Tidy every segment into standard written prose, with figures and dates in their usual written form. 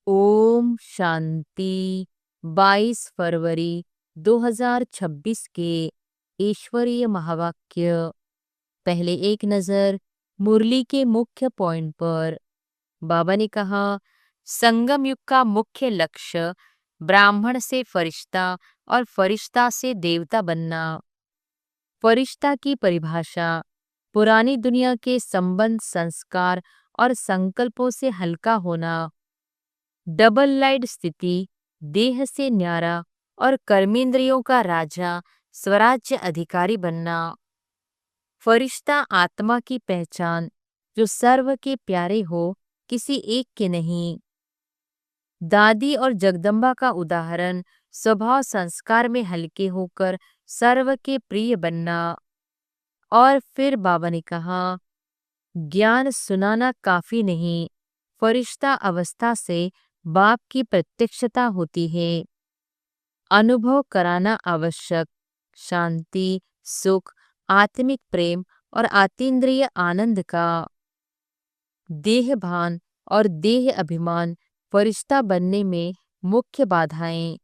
ओम शांति। 22 फरवरी 2026 के ईश्वरीय महावाक्य। पहले एक नजर मुरली के मुख्य पॉइंट पर। बाबा ने कहा, संगम युग का मुख्य लक्ष्य ब्राह्मण से फरिश्ता और फरिश्ता से देवता बनना। फरिश्ता की परिभाषा पुरानी दुनिया के संबंध, संस्कार और संकल्पों से हल्का होना। डबल लाइट स्थिति, देह से न्यारा और कर्मेंद्रियों का राजा, स्वराज्य अधिकारी बनना। फरिश्ता आत्मा की पहचान, जो सर्व के प्यारे हो, किसी एक के नहीं। दादी और जगदम्बा का उदाहरण, स्वभाव संस्कार में हल्के होकर सर्व के प्रिय बनना। और फिर बाबा ने कहा, ज्ञान सुनाना काफी नहीं, फरिश्ता अवस्था से बाप की प्रत्यक्षता होती है। अनुभव कराना आवश्यक, शांति, सुख, आत्मिक प्रेम और आतीन्द्रिय आनंद का। देह भान और देह अभिमान फरिश्ता बनने में मुख्य बाधाएं।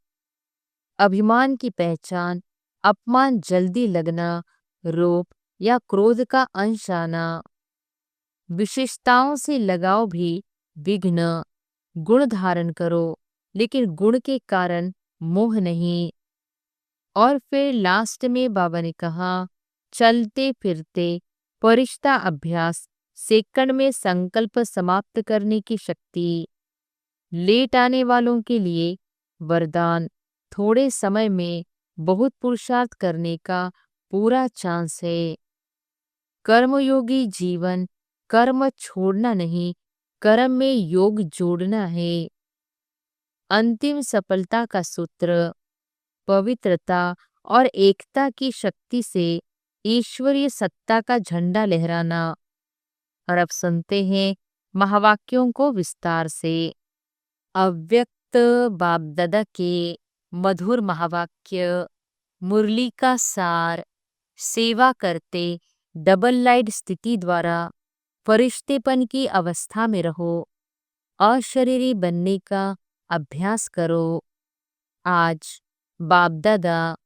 अभिमान की पहचान, अपमान जल्दी लगना, रोप या क्रोध का अंश आना। विशेषताओं से लगाव भी विघ्न। गुण धारण करो, लेकिन गुण के कारण मोह नहीं। और फिर लास्ट में बाबा ने कहा, चलते फिरते फरिश्ता अभ्यास, सेकंड में संकल्प समाप्त करने की शक्ति। लेट आने वालों के लिए वरदान, थोड़े समय में बहुत पुरुषार्थ करने का पूरा चांस है। कर्मयोगी जीवन, कर्म छोड़ना नहीं, कर्म में योग जोड़ना है। अंतिम सफलता का सूत्र, पवित्रता और एकता की शक्ति से ईश्वरीय सत्ता का झंडा लहराना। और अब सुनते हैं महावाक्यों को विस्तार से। अव्यक्त बाप दादा के मधुर महावाक्य। मुरली का सार, सेवा करते डबल लाइट स्थिति द्वारा फरिश्तेपन की अवस्था में रहो। अशरीरी बनने का अभ्यास करो। आज बाप दादा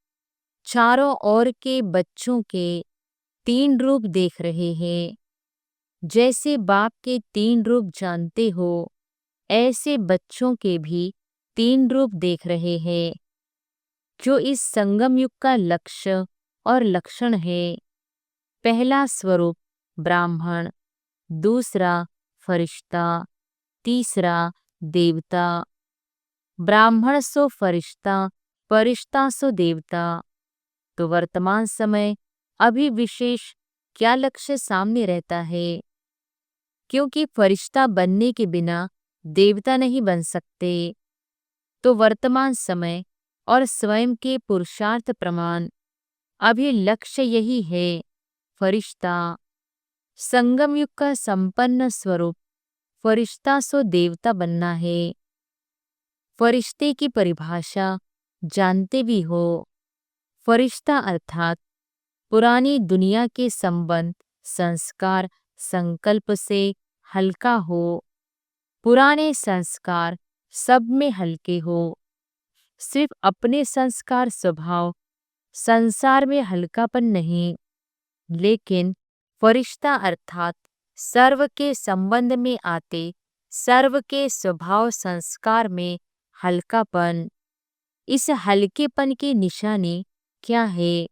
चारों ओर के बच्चों के 3 रूप देख रहे हैं। जैसे बाप के 3 रूप जानते हो, ऐसे बच्चों के भी 3 रूप देख रहे हैं, जो इस संगम युग का लक्ष्य और लक्षण है। पहला स्वरूप ब्राह्मण, दूसरा फरिश्ता, तीसरा देवता। ब्राह्मण सो फरिश्ता, फरिश्ता सो देवता। तो वर्तमान समय अभी विशेष क्या लक्ष्य सामने रहता है? क्योंकि फरिश्ता बनने के बिना देवता नहीं बन सकते। तो वर्तमान समय और स्वयं के पुरुषार्थ प्रमाण, अभी लक्ष्य यही है, फरिश्ता। संगम युग का संपन्न स्वरूप फरिश्ता सो देवता बनना है। फरिश्ते की परिभाषा जानते भी हो। फरिश्ता अर्थात पुरानी दुनिया के संबंध, संस्कार, संकल्प से हल्का हो। पुराने संस्कार सब में हल्के हो। सिर्फ अपने संस्कार, स्वभाव, संसार में हल्कापन नहीं, लेकिन फरिश्ता अर्थात सर्व के संबंध में आते, सर्व के स्वभाव संस्कार में हल्कापन। इस हल्केपन की निशानी क्या है?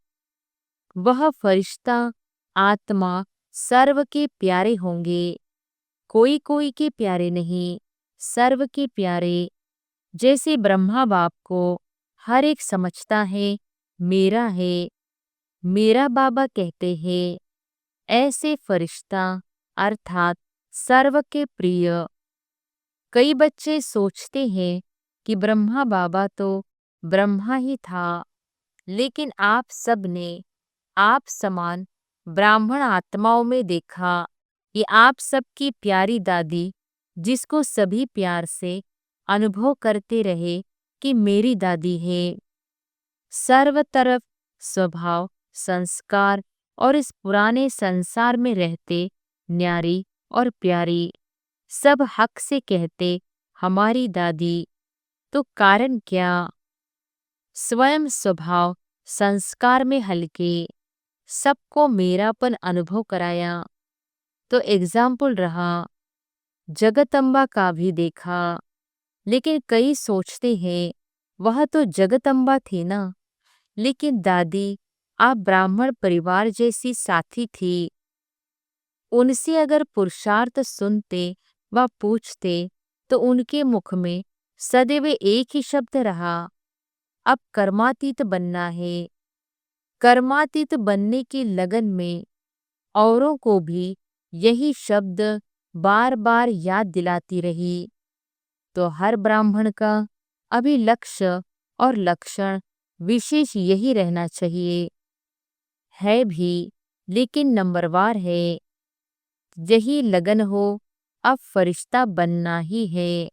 वह फरिश्ता आत्मा सर्व के प्यारे होंगे। कोई कोई के प्यारे नहीं, सर्व के प्यारे। जैसे ब्रह्मा बाप को हर एक समझता है, मेरा है, मेरा बाबा कहते हैं, ऐसे फरिश्ता अर्थात सर्व के प्रिय। कई बच्चे सोचते हैं कि ब्रह्मा बाबा तो ब्रह्मा ही था, लेकिन आप सब ने आप समान ब्राह्मण आत्माओं में देखा। ये आप सबकी प्यारी दादी, जिसको सभी प्यार से अनुभव करते रहे कि मेरी दादी है। सर्व तरफ स्वभाव, संस्कार और इस पुराने संसार में रहते न्यारी और प्यारी। सब हक से कहते, हमारी दादी, तो कारण क्या? स्वयं स्वभाव संस्कार में हल्के, सबको मेरापन अनुभव कराया। तो एग्जाम्पल रहा, जगदम्बा का भी देखा। लेकिन कई सोचते हैं वह तो जगदम्बा थी ना, लेकिन दादी आप ब्राह्मण परिवार जैसी साथी थी। उनसे अगर पुरुषार्थ सुनते व पूछते तो उनके मुख में सदैव एक ही शब्द रहा, अब कर्मातीत बनना है। कर्मातीत बनने की लगन में औरों को भी यही शब्द बार बार याद दिलाती रही। तो हर ब्राह्मण का अभी लक्ष्य और लक्षण विशेष यही रहना चाहिए, है भी, लेकिन नंबरवार है। यही लगन हो, अब फरिश्ता बनना ही है।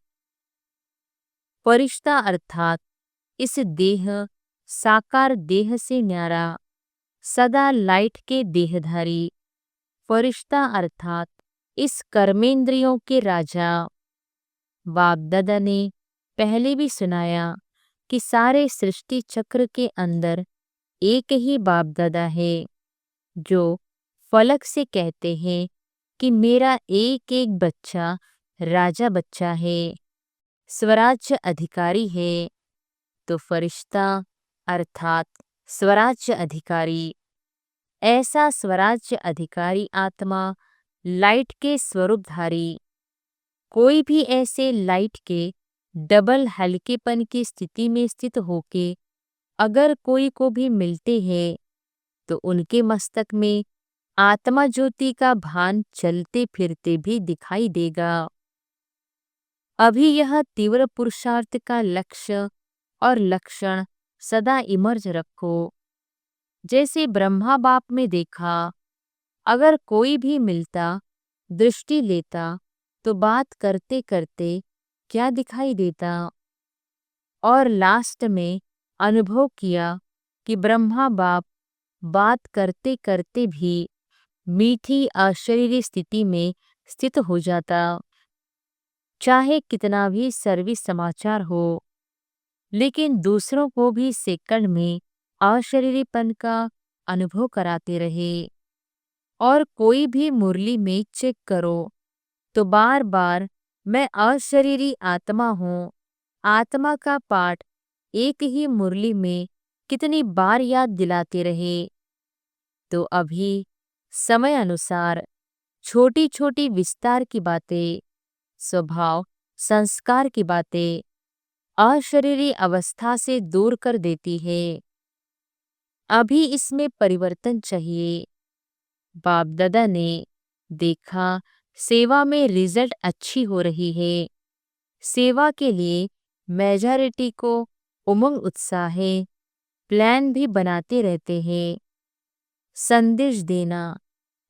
फरिश्ता अर्थात इस देह, साकार देह से न्यारा, सदा लाइट के देहधारी। फरिश्ता अर्थात इस कर्मेंद्रियों के राजा। बाप दादा ने पहले भी सुनाया कि सारे सृष्टि चक्र के अंदर एक ही बाप दादा है, जो फलक से कहते हैं कि मेरा एक एक बच्चा राजा बच्चा है, स्वराज्य अधिकारी है। तो फरिश्ता अर्थात स्वराज्य अधिकारी, ऐसा स्वराज्य अधिकारी आत्मा लाइट के स्वरूपधारी। कोई भी ऐसे लाइट के डबल हल्केपन की स्थिति में स्थित होके अगर कोई को भी मिलते हैं तो उनके मस्तक में आत्मा ज्योति का भान चलते फिरते भी दिखाई देगा। अभी यह तीव्र पुरुषार्थ का लक्ष्य और लक्षण सदा इमर्ज रखो। जैसे ब्रह्मा बाप में देखा, अगर कोई भी मिलता, दृष्टि लेता तो बात करते करते क्या दिखाई देता। और लास्ट में अनुभव किया कि ब्रह्मा बाप बात करते करते भी मीठी अशरीरी स्थिति में स्थित हो जाता। चाहे कितना भी सर्विस समाचार हो, लेकिन दूसरों को भी सेकंड में अशरीरीपन का अनुभव कराते रहे। और कोई भी मुरली में चेक करो तो बार बार मैं अशरीरी आत्मा हूँ, आत्मा का पाठ एक ही मुरली में कितनी बार याद दिलाते रहे। तो अभी समय अनुसार छोटी छोटी विस्तार की बातें, स्वभाव संस्कार की बातें अशरीरी अवस्था से दूर कर देती है। अभी इसमें परिवर्तन चाहिए। बाप दादा ने देखा सेवा में रिजल्ट अच्छी हो रही है, सेवा के लिए मेजॉरिटी को उमंग उत्साह है, प्लान भी बनाते रहते हैं। संदेश देना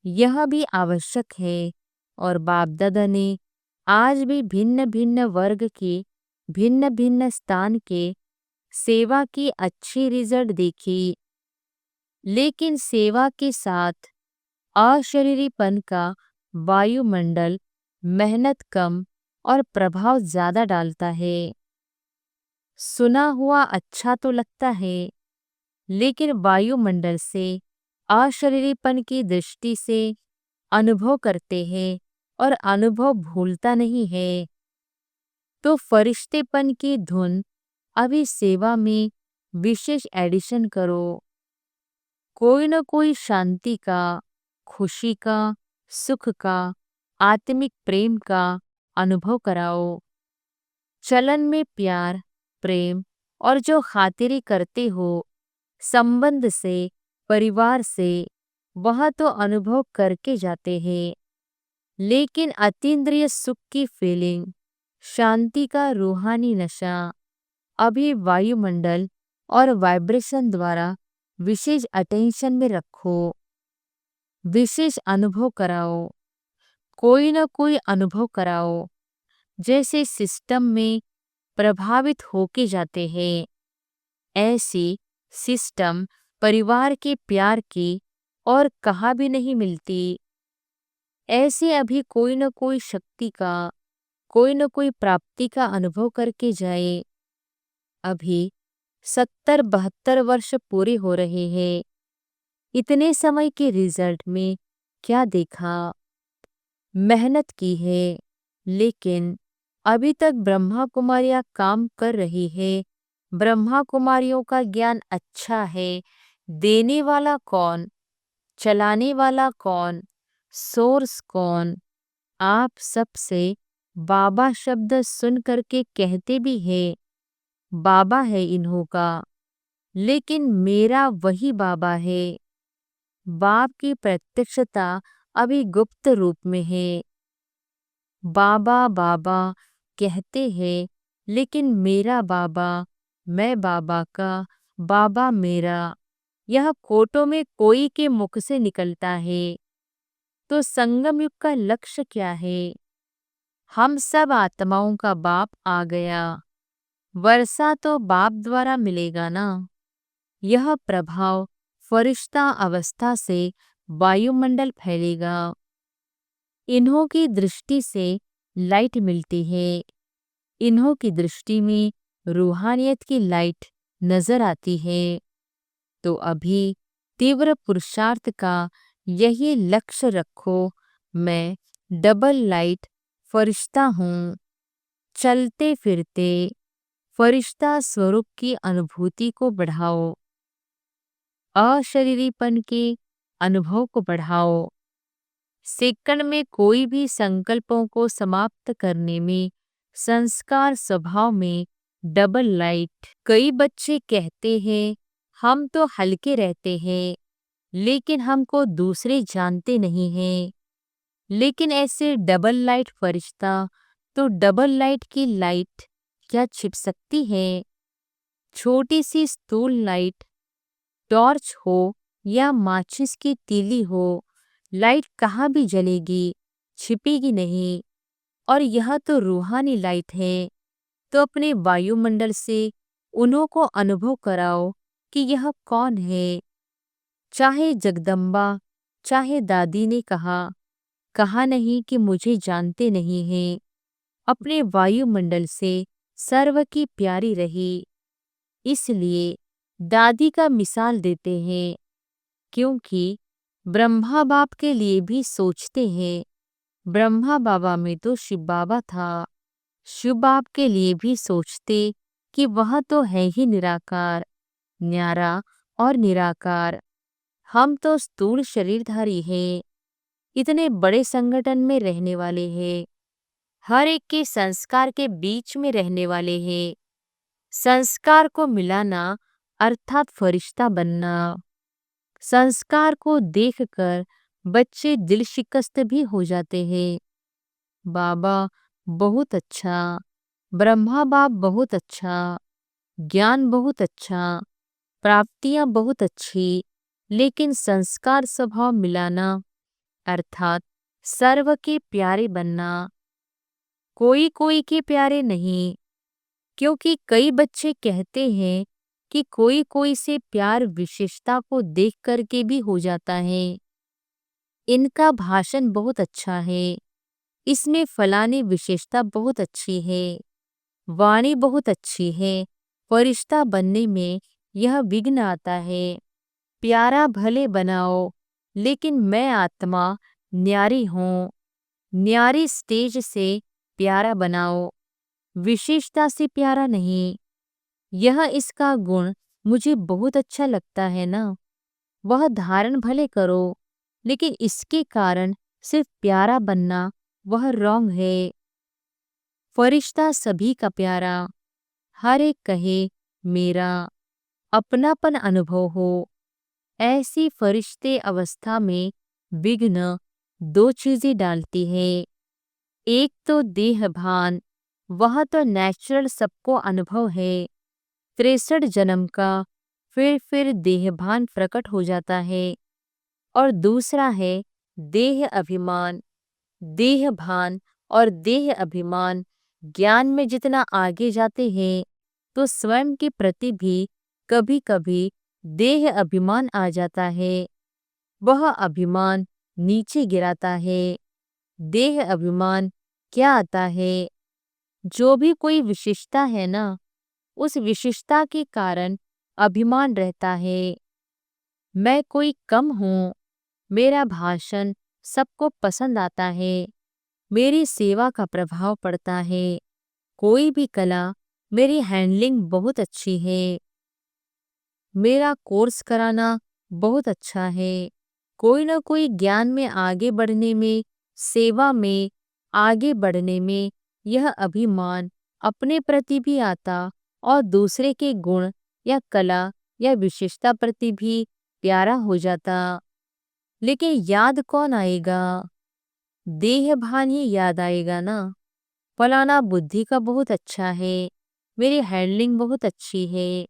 यह भी आवश्यक है। और बाप दादा ने आज भी भिन्न भिन्न वर्ग के, भिन्न भिन्न स्थान के सेवा की अच्छी रिजल्ट देखी। लेकिन सेवा के साथ अशरीरीपन का वायुमंडल मेहनत कम और प्रभाव ज्यादा डालता है। सुना हुआ अच्छा तो लगता है, लेकिन वायुमंडल से अशरीरीपन की दृष्टि से अनुभव करते हैं और अनुभव भूलता नहीं है। तो फरिश्तेपन की धुन अभी सेवा में विशेष एडिशन करो। कोई न कोई शांति का, खुशी का, सुख का, आत्मिक प्रेम का अनुभव कराओ। चलन में प्यार, प्रेम और जो खातिरी करते हो संबंध से, परिवार से, वह तो अनुभव करके जाते हैं। लेकिन अतीन्द्रिय सुख की फीलिंग, शांति का रूहानी नशा अभी वायुमंडल और वाइब्रेशन द्वारा विशेष अटेंशन में रखो। विशेष अनुभव कराओ, कोई न कोई अनुभव कराओ। जैसे सिस्टम में प्रभावित होके जाते हैं, ऐसी सिस्टम परिवार के प्यार की और कहाँ भी नहीं मिलती। ऐसे अभी कोई न कोई शक्ति का, कोई न कोई प्राप्ति का अनुभव करके जाए। अभी 70-72 वर्ष पूरे हो रहे हैं। इतने समय के रिजल्ट में क्या देखा? मेहनत की है, लेकिन अभी तक ब्रह्मा कुमारियां काम कर रही है। ब्रह्मा कुमारियों का ज्ञान अच्छा है। देने वाला कौन? चलाने वाला कौन? सोर्स कौन? आप सबसे बाबा शब्द सुन करके कहते भी हैं बाबा है इन्हों का, लेकिन मेरा वही बाबा है। बाप की प्रत्यक्षता अभी गुप्त रूप में है। बाबा बाबा कहते हैं, लेकिन मेरा बाबा, मैं बाबा का, बाबा मेरा, यह कोटों में कोई के मुख से निकलता है। तो संगम युग का लक्ष्य क्या है? हम सब आत्माओं का बाप आ गया। वर्षा तो बाप द्वारा मिलेगा ना। यह प्रभाव फरिश्ता अवस्था से वायुमंडल फैलेगा। इन्हों की दृष्टि से लाइट मिलती है। इन्हों की दृष्टि में रूहानियत की लाइट नजर आती है। तो अभी तीव्र पुरुषार्थ का यही लक्ष्य रखो। मैं डबल लाइट फरिश्ता हूँ। चलते फिरते फरिश्ता स्वरूप की अनुभूति को बढ़ाओ। अशरीरीपन के अनुभव को बढ़ाओ। सेकंड में कोई भी संकल्पों को समाप्त करने में संस्कार स्वभाव में डबल लाइट। कई बच्चे कहते हैं हम तो हल्के रहते हैं, लेकिन हमको दूसरे जानते नहीं हैं। लेकिन ऐसे डबल लाइट फरिश्ता तो डबल लाइट की लाइट क्या छिप सकती है? छोटी सी स्थूल लाइट, टॉर्च हो या माचिस की तीली हो, लाइट कहाँ भी जलेगी, छिपेगी नहीं। और यह तो रूहानी लाइट है। तो अपने वायुमंडल से उन्हों को अनुभव कराओ कि यह कौन है। चाहे जगदम्बा, चाहे दादी ने कहा नहीं कि मुझे जानते नहीं हैं। अपने वायुमंडल से सर्व की प्यारी रही। इसलिए दादी का मिसाल देते हैं, क्योंकि ब्रह्मा बाप के लिए भी सोचते हैं। ब्रह्मा बाबा में तो शिव बाबा था। शिव बाप के लिए भी सोचते कि वह तो है ही निराकार, न्यारा और निराकार। हम तो स्थूल शरीरधारी हैं। इतने बड़े संगठन में रहने वाले हैं। हर एक के संस्कार के बीच में रहने वाले हैं। संस्कार को मिलाना अर्थात फरिश्ता बनना। संस्कार को देखकर बच्चे दिल शिकस्त भी हो जाते हैं। बाबा बहुत अच्छा, ब्रह्मा बाप बहुत अच्छा, ज्ञान बहुत अच्छा, प्राप्तियां बहुत अच्छी, लेकिन संस्कार स्वभाव मिलाना अर्थात सर्व के प्यारे बनना। कोई कोई के प्यारे नहीं, क्योंकि कई बच्चे कहते हैं कि कोई कोई से प्यार विशेषता को देख करके भी हो जाता है। इनका भाषण बहुत अच्छा है, इसमें फलानी विशेषता बहुत अच्छी है, वाणी बहुत अच्छी है, फरिश्ता बनने में यह विघ्न आता है। प्यारा भले बनाओ, लेकिन मैं आत्मा न्यारी हूँ। न्यारी स्टेज से प्यारा बनाओ, विशेषता से प्यारा नहीं। यह इसका गुण मुझे बहुत अच्छा लगता है ना। वह धारण भले करो, लेकिन इसके कारण सिर्फ प्यारा बनना वह रॉन्ग है। फरिश्ता सभी का प्यारा, हर एक कहे मेरा, अपनापन अनुभव हो। ऐसी फरिश्ते अवस्था में विघ्न दो चीजें डालती है। एक तो देह भान, वह तो नेचुरल सबको अनुभव है। 63 जन्म का फिर देहभान प्रकट हो जाता है। और दूसरा है देह अभिमान। देह भान और देह अभिमान ज्ञान में जितना आगे जाते हैं, तो स्वयं के प्रति भी कभी कभी देह अभिमान आ जाता है। वह अभिमान नीचे गिराता है। देह अभिमान क्या आता है? जो भी कोई विशिष्टता है ना, उस विशिष्टता के कारण अभिमान रहता है। मैं कोई कम हूँ, मेरा भाषण सबको पसंद आता है, मेरी सेवा का प्रभाव पड़ता है, कोई भी कला, मेरी हैंडलिंग बहुत अच्छी है, मेरा कोर्स कराना बहुत अच्छा है। कोई ना कोई ज्ञान में आगे बढ़ने में, सेवा में आगे बढ़ने में यह अभिमान अपने प्रति भी आता और दूसरे के गुण या कला या विशेषता प्रति भी प्यारा हो जाता। लेकिन याद कौन आएगा? देह भान ही याद आएगा ना। फलाना बुद्धि का बहुत अच्छा है, मेरी हैंडलिंग बहुत अच्छी है।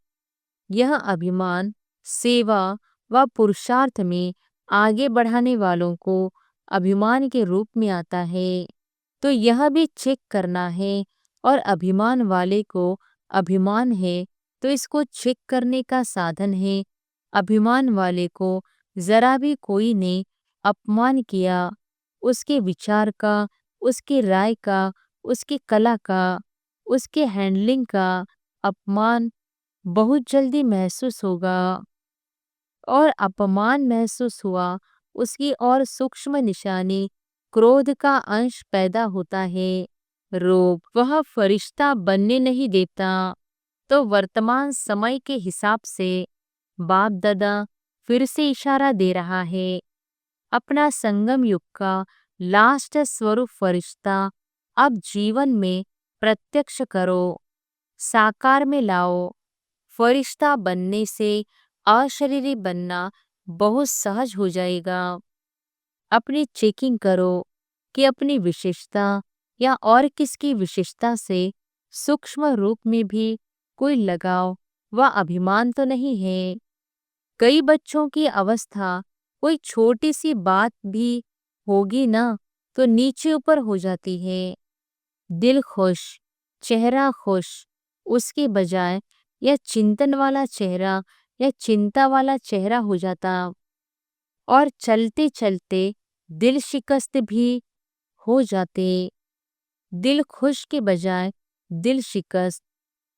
यह अभिमान सेवा व पुरुषार्थ में आगे बढ़ाने वालों को अभिमान के रूप में आता है। तो यह भी चेक करना है, और अभिमान वाले को अभिमान है तो इसको चेक करने का साधन है। अभिमान वाले को जरा भी कोई ने अपमान किया, उसके विचार का, उसकी राय का, उसकी कला का, उसके हैंडलिंग का अपमान बहुत जल्दी महसूस होगा। और अपमान महसूस हुआ, उसकी और सूक्ष्म निशानी क्रोध का अंश पैदा होता है। रोग वह फरिश्ता बनने नहीं देता। तो वर्तमान समय के हिसाब से बाप दादा फिर से इशारा दे रहा है, अपना संगम युग का लास्ट स्वरूप फरिश्ता अब जीवन में प्रत्यक्ष करो, साकार में लाओ। फरिश्ता बनने से अशरीरी बनना बहुत सहज हो जाएगा। अपनी चेकिंग करो कि अपनी विशेषता या और किसकी विशेषता से सूक्ष्म रूप में भी कोई लगाव व अभिमान तो नहीं है। कई बच्चों की अवस्था कोई छोटी सी बात भी होगी ना, तो नीचे ऊपर हो जाती है। दिल खुश, चेहरा खुश, उसके बजाय यह चिंतन वाला चेहरा या चिंता वाला चेहरा हो जाता। और चलते चलते दिल शिकस्त भी हो जाते। दिल खुश के बजाय दिल शिकस्त।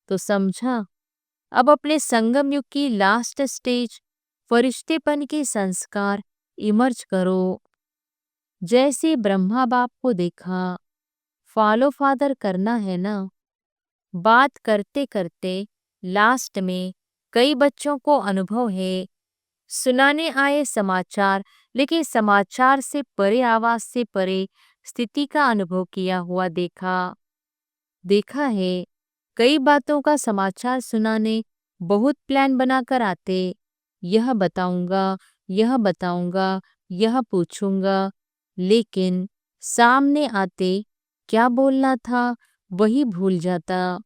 तो समझा? अब अपने संगम युग की लास्ट स्टेज फरिश्तेपन के संस्कार इमर्ज करो। जैसे ब्रह्मा बाप को देखा, फॉलो फादर करना है ना। बात करते करते लास्ट में कई बच्चों को अनुभव है, सुनाने आए समाचार, लेकिन समाचार से परे, आवाज से परे स्थिति का अनुभव किया हुआ देखा है। कई बातों का समाचार सुनाने बहुत प्लान बनाकर आते, यह बताऊंगा, यह बताऊंगा, यह पूछूंगा, लेकिन सामने आते क्या बोलना था वही भूल जाता।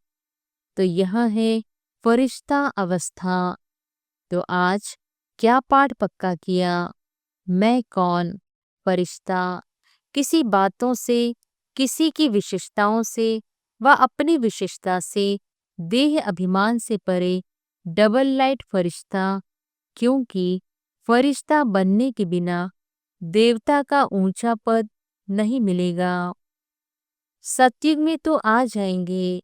तो यह है फरिश्ता अवस्था। तो आज क्या पाठ पक्का किया? मैं कौन? फरिश्ता। किसी बातों से, किसी की विशेषताओं से व अपनी विशेषता से, देह अभिमान से परे डबल लाइट फरिश्ता। क्योंकि फरिश्ता बनने के बिना देवता का ऊंचा पद नहीं मिलेगा। सतयुग में तो आ जाएंगे,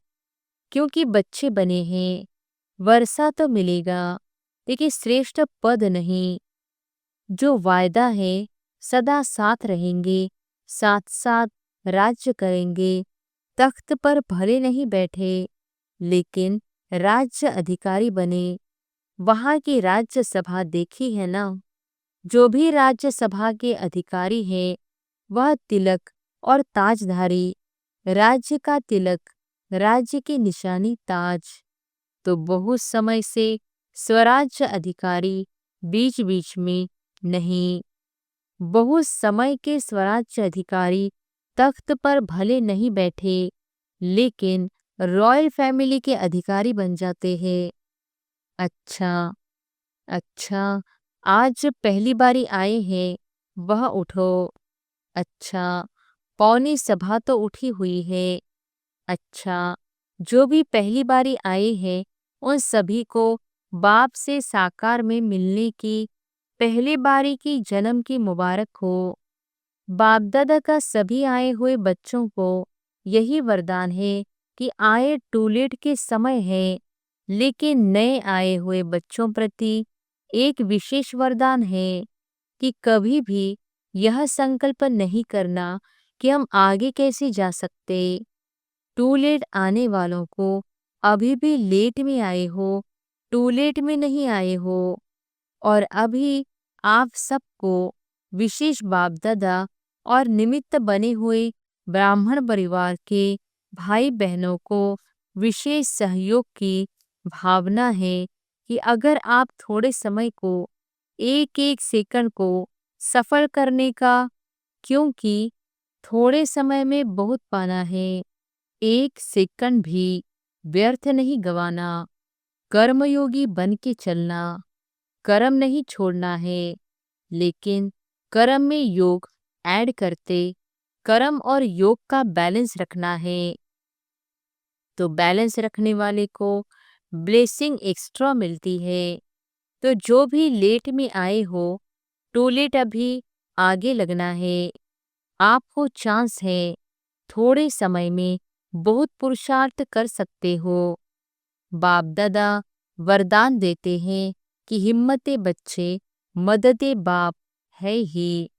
क्योंकि बच्चे बने हैं, वर्षा तो मिलेगा, लेकिन श्रेष्ठ पद नहीं। जो वायदा है सदा साथ रहेंगे, साथ साथ राज्य करेंगे। तख्त पर भले नहीं बैठे, लेकिन राज्य अधिकारी बने। वहां की राज्य सभा देखी है ना। जो भी राज्य सभा के अधिकारी हैं, वह तिलक और ताजधारी। राज्य का तिलक, राज्य की निशानी ताज। तो बहुत समय से स्वराज्य अधिकारी बीच बीच में नहीं। बहुत समय के स्वराज्य अधिकारी तख्त पर भले नहीं बैठे, लेकिन रॉयल फैमिली के अधिकारी बन जाते हैं। अच्छा, अच्छा, आज पहली बारी आए हैं, वह उठो। अच्छा, पौनी सभा तो उठी हुई है। अच्छा, जो भी पहली बारी आए हैं, उन सभी को बाप से साकार में मिलने की पहली बारी की जन्म की मुबारक हो। बाप दादा का सभी आए हुए बच्चों को यही वरदान है कि आए टूलेट के समय है, लेकिन नए आए हुए बच्चों प्रति एक विशेष वरदान है कि कभी भी यह संकल्प नहीं करना कि हम आगे कैसे जा सकते। टू लेट आने वालों को अभी भी लेट में आए हो, टू लेट में नहीं आए हो। और अभी आप सबको विशेष बाप दादा और निमित्त बने हुए ब्राह्मण परिवार के भाई बहनों को विशेष सहयोग की भावना है कि अगर आप थोड़े समय को एक एक सेकंड को सफल करने का, क्योंकि थोड़े समय में बहुत पाना है, एक सेकंड भी व्यर्थ नहीं गवाना। कर्मयोगी बन के चलना, कर्म नहीं छोड़ना है, लेकिन कर्म में योग ऐड करते कर्म और योग का बैलेंस रखना है। तो बैलेंस रखने वाले को ब्लेसिंग एक्स्ट्रा मिलती है। तो जो भी लेट में आए हो, टू लेट अभी आगे लगना है। आपको चांस है, थोड़े समय में बहुत पुरुषार्थ कर सकते हो। बाप दादा वरदान देते हैं कि हिम्मते बच्चे मददे बाप है ही।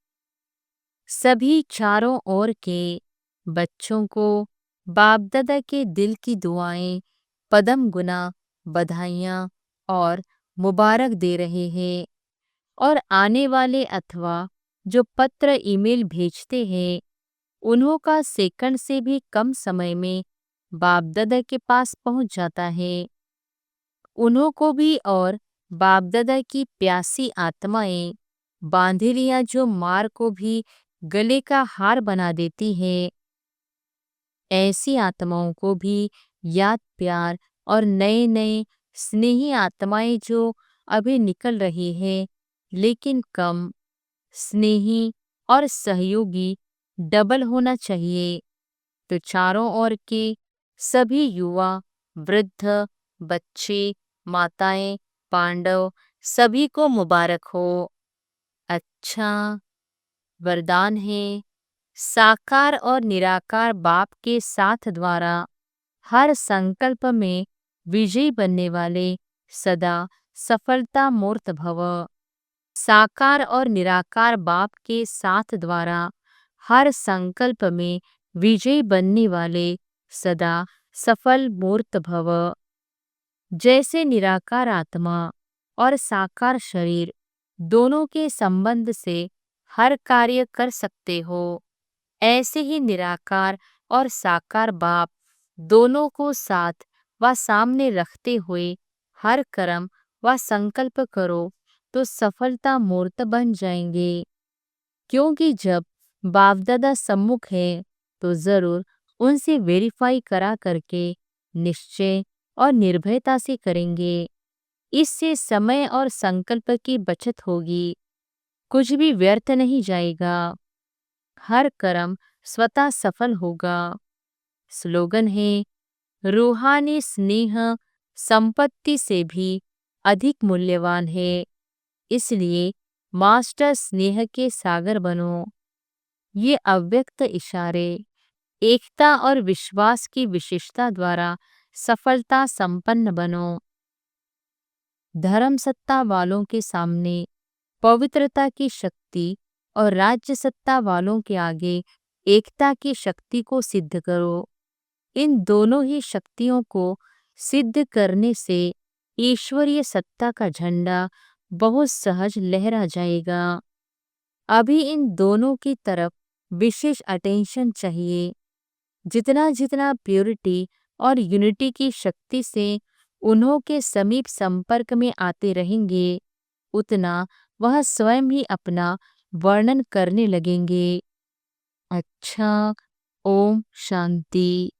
सभी चारों ओर के बच्चों को बाप दादा के दिल की दुआएं, पदम गुना बधाइयाँ और मुबारक दे रहे हैं। और आने वाले अथवा जो पत्र ईमेल भेजते हैं, उन्हों का सेकंड से भी कम समय में बाप दादा के पास पहुंच जाता है। उन्हों को भी और बाप दादा की प्यासी आत्माएं, बांधेलियां जो मार को भी गले का हार बना देती है, ऐसी आत्माओं को भी याद प्यार और नए नए स्नेही आत्माएं जो अभी निकल रही है, लेकिन कम स्नेही और सहयोगी डबल होना चाहिए। तो चारों ओर के सभी युवा, वृद्ध, बच्चे, माताएं, पांडव सभी को मुबारक हो। अच्छा वरदान है, साकार और निराकार बाप के साथ द्वारा हर संकल्प में विजयी बनने वाले सदा सफलता मूर्त भव। साकार और निराकार बाप के साथ द्वारा हर संकल्प में विजयी बनने वाले सदा सफल मूर्त भव। जैसे निराकार आत्मा और साकार शरीर दोनों के संबंध से हर कार्य कर सकते हो, ऐसे ही निराकार और साकार बाप दोनों को साथ व सामने रखते हुए हर कर्म व संकल्प करो तो सफलता मूर्त बन जाएंगे। क्योंकि जब बाप दादा सम्मुख है तो जरूर उनसे वेरीफाई करा करके निश्चय और निर्भयता से करेंगे। इससे समय और संकल्प की बचत होगी, कुछ भी व्यर्थ नहीं जाएगा, हर कर्म स्वतः सफल होगा। स्लोगन है, रूहानी स्नेह संपत्ति से भी अधिक मूल्यवान है, इसलिए मास्टर स्नेह के सागर बनो। ये अव्यक्त इशारे एकता और विश्वास की विशेषता द्वारा सफलता संपन्न बनो। धर्म सत्ता वालों के सामने पवित्रता की शक्ति और राज्य सत्ता वालों के आगे एकता की शक्ति को सिद्ध करो। इन दोनों ही शक्तियों को सिद्ध करने से ईश्वरीय सत्ता का झंडा बहुत सहज लहरा जाएगा। अभी इन दोनों की तरफ विशेष अटेंशन चाहिए। जितना जितना प्योरिटी और यूनिटी की शक्ति से उन्हों के समीप संपर्क में आते रहेंगे, उतना वह स्वयं ही अपना वर्णन करने लगेंगे। अच्छा, ओम शांति।